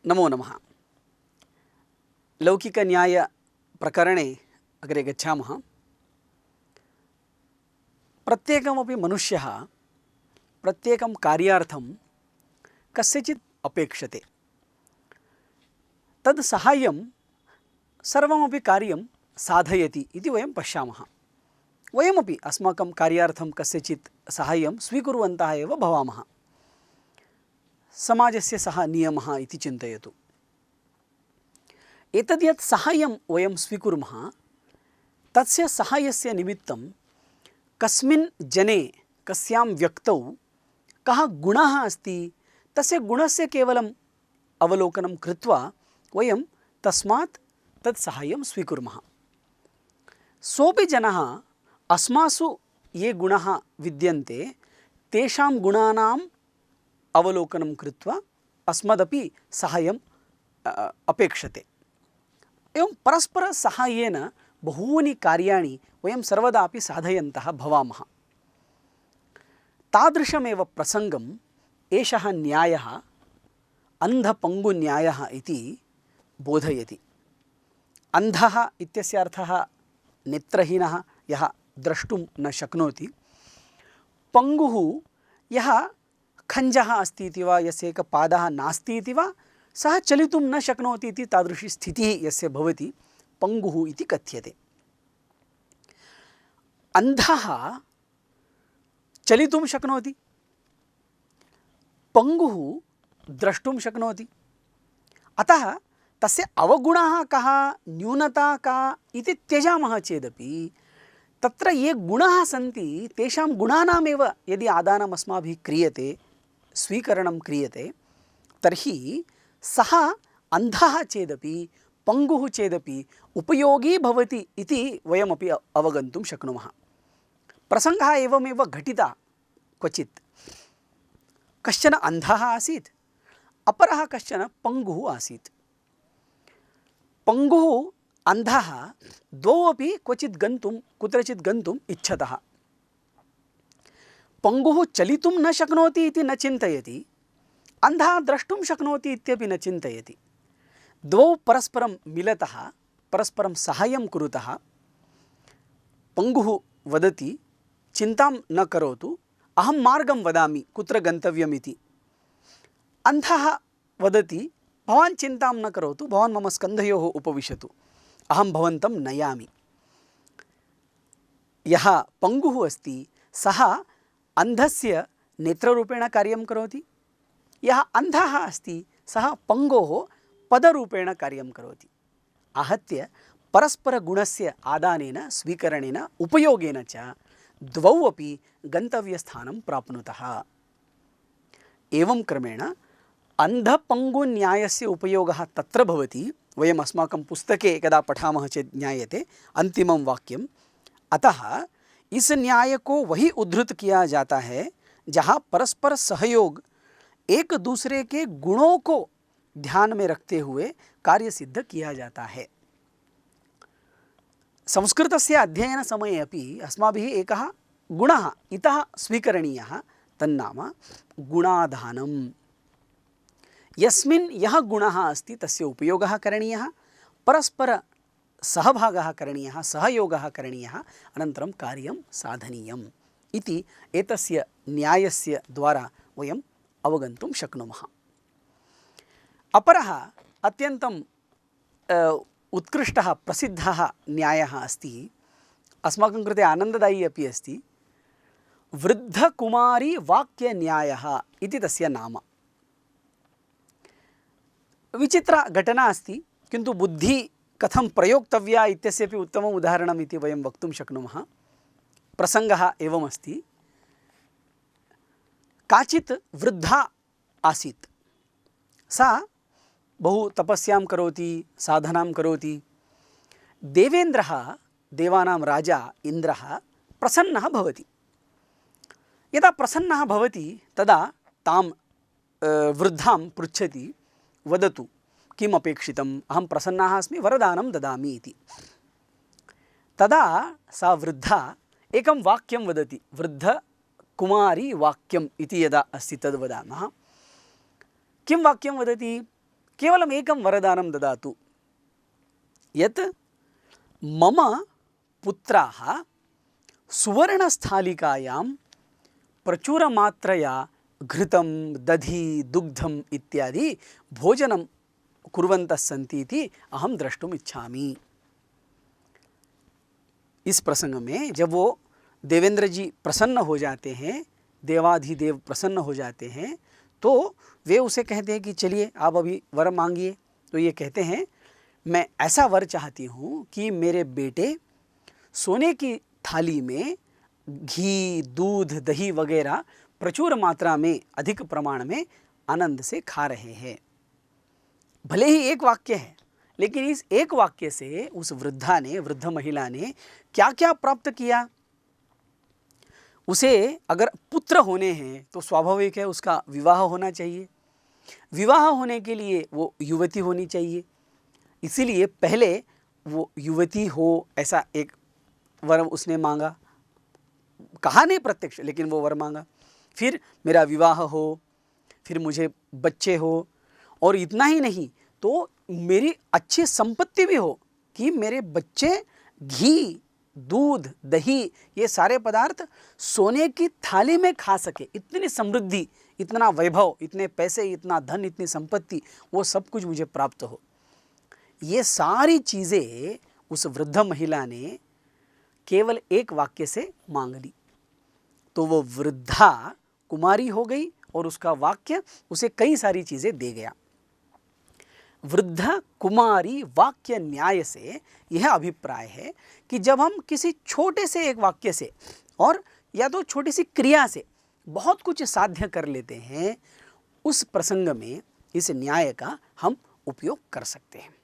नमो नमः। लौकिकन्यायप्रकरणे अग्रे गच्छामः। प्रत्येकमपि मनुष्यः प्रत्येकं कार्यार्थं कस्यचित् अपेक्षते। तद् साहाय्यं सर्वमपि कार्यं साधयति इति वयं पश्यामः। वयमपि अस्माकं कार्यार्थं कस्यचित् साहाय्यं स्वीकुर्वन्तः एव भवामः। समाजस्य सः नियमः इति चिन्तयतु। एतद् यत् साहाय्यं वयं स्वीकुर्मः तस्य साहाय्यस्य निमित्तं कस्मिन् जने कस्यां व्यक्तौ कः गुणः अस्ति तस्य गुणस्य केवलम् अवलोकनं कृत्वा वयं तस्मात् तत् साहाय्यं स्वीकुर्मः। सोऽपि जनः अस्मासु ये गुणाः विद्यन्ते तेषां गुणानाम् अवलोकनं कृत्वा अस्मदपि साहाय्यम् अपेक्षते। एवं परस्परसाहाय्येन बहूनि कार्याणि वयं सर्वदापि साधयन्तः भवामः। तादृशमेव प्रसङ्गम् एषः न्यायः अन्धपङ्गुन्यायः इति बोधयति। अन्धः इत्यस्य अर्थः नेत्रहीनः, यः द्रष्टुं न शक्नोति। पङ्गुः यः खञ्जः अस्ति इति वा, यस्य एकः पादः नास्ति इति वा, सः चलितुं न शक्नोति इति तादृशी स्थितिः यस्य भवति पङ्गुः इति कथ्यते। अन्धः चलितुं शक्नोति, पङ्गुः द्रष्टुं शक्नोति। अतः तस्य अवगुणः कः, न्यूनता का इति त्यजामः चेदपि तत्र ये गुणाः सन्ति तेषां गुणानामेव यदि आदानम् अस्माभिः क्रियते, स्वीकरणं क्रियते, तर्हि सः अन्धः चेदपि पङ्गुः चेदपि उपयोगी भवति इति वयमपि अवगन्तुं शक्नुमः। प्रसङ्गः एवमेव घटितः क्वचित्। कश्चन अन्धः आसीत्, अपरः कश्चन पङ्गुः आसीत्। पङ्गुः अन्धः द्वौ अपि क्वचित् गन्तुं कुत्रचित् गन्तुम् इच्छतः। पङ्गुः चलितुं न शक्नोति इति न चिन्तयति, अन्धः द्रष्टुं शक्नोति इत्यपि न चिन्तयति। द्वौ परस्परं मिलतः, परस्परं साहाय्यं कुरुतः। पङ्गुः वदति, चिन्तां न करोतु, अहं मार्गं वदामि कुत्र गन्तव्यम् इति। अन्धः वदति, भवान् चिन्तां न करोतु, भवान् मम स्कन्धयोः उपविशतु, अहं भवन्तं नयामि। यः पङ्गुः अस्ति सः अन्धस्य नेत्ररूपेण कार्यं करोति, यः अन्धः अस्ति सः पङ्गोः पदरूपेण कार्यं करोति। आहत्य परस्परगुणस्य आदानेन स्वीकरणेन उपयोगेन च द्वौ अपि गन्तव्यस्थानं प्राप्नुतः। एवं क्रमेण अन्धपङ्गुन्यायस्य उपयोगः तत्र भवति, वयम् अस्माकं पुस्तके यदा पठामः चेत् ज्ञायते अन्तिमं वाक्यम्, अतः इस न्याय को वही उद्धृत किया जाता है जहाँ परस्पर सहयोग एक दूसरे के गुणों को ध्यान में रखते हुए कार्य सिद्ध किया जाता है। संस्कृतस्य अध्ययनसमये अपि अस्माभिः एकः गुणः इतः स्वीकरणीयः, तन्नाम गुणाधानम्। यस्मिन् यः गुणः अस्ति तस्य उपयोगः करणीयः, परस्पर सहभागः करणीयः, सहयोगः करणीयः, अनन्तरं कार्यं साधनीयम् इति एतस्य न्यायस्य द्वारा वयम् अवगन्तुं शक्नुमः। अपरः अत्यन्तम् उत्कृष्टः प्रसिद्धः न्यायः अस्ति, अस्माकं कृते आनन्ददायी अपि अस्ति। वृद्धकुमारी वाक्यन्यायः इति तस्य नाम। विचित्रा घटना अस्ति, किन्तु बुद्धिः कथं प्रयोक्तव्या इत्यस्यपि उत्तमम् उदाहरणम् इति वयं वक्तुं शक्नुमः। प्रसङ्गः एवमस्ति, काचित् वृद्धा आसीत्। सा बहु तपस्यां करोति, साधनां करोति। देवेन्द्रः, देवानां राजा इन्द्रः प्रसन्नः भवति। यदा प्रसन्नः भवति तदा तां वृद्धां पृच्छति, वदतु किम् अपेक्षितम्, अहं प्रसन्नः अस्मि, वरदानं ददामि इति। तदा सा वृद्धा एकं वाक्यं वदति, वृद्धकुमारी वाक्यम् इति यदा अस्ति तद् वदामः। किं वाक्यं वदति? केवलम् एकं वरदानं ददातु यत् मम पुत्राः सुवर्णस्थालिकायां प्रचुरमात्रया घृतं दधि दुग्धम् इत्यादि भोजनं कुर्वन्तः सन्ति इति अहं द्रष्टुम् इच्छामि। इस प्रसंग में जब वो देवेंद्र जी प्रसन्न हो जाते हैं, देवाधिदेव प्रसन्न हो जाते हैं, तो वे उसे कहते हैं कि चलिए आप अभी वर मांगिए। तो ये कहते हैं मैं ऐसा वर चाहती हूँ कि मेरे बेटे सोने की थाली में घी दूध दही वगैरह प्रचुर मात्रा में अधिक प्रमाण में आनंद से खा रहे हैं। भले ही एक वाक्य है, लेकिन इस एक वाक्य से उस वृद्धा ने, वृद्ध महिला ने क्या क्या प्राप्त किया। उसे अगर पुत्र होने हैं तो स्वाभाविक है उसका विवाह होना चाहिए। विवाह होने के लिए वो युवती होनी चाहिए, इसीलिए पहले वो युवती हो ऐसा एक वर उसने मांगा। कहा नहीं प्रत्यक्ष, लेकिन वो वर मांगा। फिर मेरा विवाह हो, फिर मुझे बच्चे हो, और इतना ही नहीं तो मेरी अच्छी संपत्ति भी हो कि मेरे बच्चे घी दूध दही ये सारे पदार्थ सोने की थाली में खा सके। इतनी समृद्धि, इतना वैभव, इतने पैसे, इतना धन, इतनी संपत्ति, वो सब कुछ मुझे प्राप्त हो। ये सारी चीज़ें उस वृद्ध महिला ने केवल एक वाक्य से मांग ली, तो वो वृद्धा कुमारी हो गई और उसका वाक्य उसे कई सारी चीज़ें दे गया। वृद्ध कुमारी वाक्य न्याय से यह अभिप्राय है कि जब हम किसी छोटे से एक वाक्य से और या तो छोटी सी क्रिया से बहुत कुछ साध्य कर लेते हैं, उस प्रसंग में इस न्याय का हम उपयोग कर सकते हैं।